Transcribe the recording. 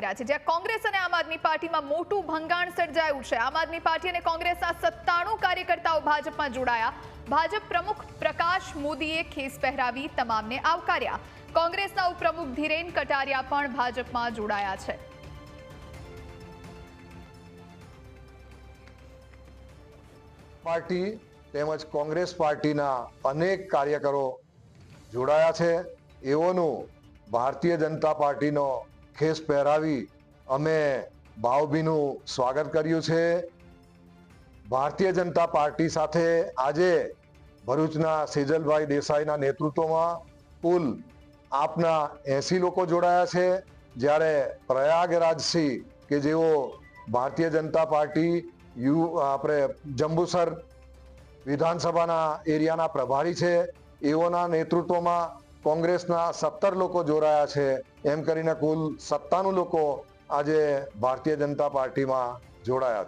રાખી રહ્યા છે, જ્યાં કોંગ્રેસ અને આમ આદમી પાર્ટીમાં મોટું ભંગાણ સર્જાયું છે। આમ આદમી પાર્ટી અને કોંગ્રેસના 97 કાર્યકર્તાઓ ભાજપમાં જોડાયા। ભાજપ પ્રમુખ પ્રકાશ મોદીએ ખેસ પહેરાવી તમામને આવકાર્યા। કોંગ્રેસના ઉપપ્રમુખ ધીરેન કટારિયા પણ ભાજપમાં જોડાયા છે। પાર્ટી તેમજ કોંગ્રેસ પાર્ટીના અનેક કાર્યકરો જોડાયા છે। એઓનું ભારતીય જનતા પાર્ટીનો ખેસ પહેરાવી અમે ભાવભીનું સ્વાગત કર્યું છે। ભારતીય જનતા પાર્ટી સાથે આજે ભરૂચના સેજલભાઈ દેસાઈના નેતૃત્વમાં કુલ આપના 80 લોકો જોડાયા છે, જ્યારે પ્રયાગરાજથી કે જેઓ ભારતીય જનતા પાર્ટી આપણે જંબુસર વિધાનસભાના એરિયાના પ્રભારી છે, એઓના નેતૃત્વમાં કોંગ્રેસના 17 લોકો જોડાયા છે। એમ કરીને કુલ 97 લોકો આજે ભારતીય જનતા પાર્ટીમાં જોડાયા છે।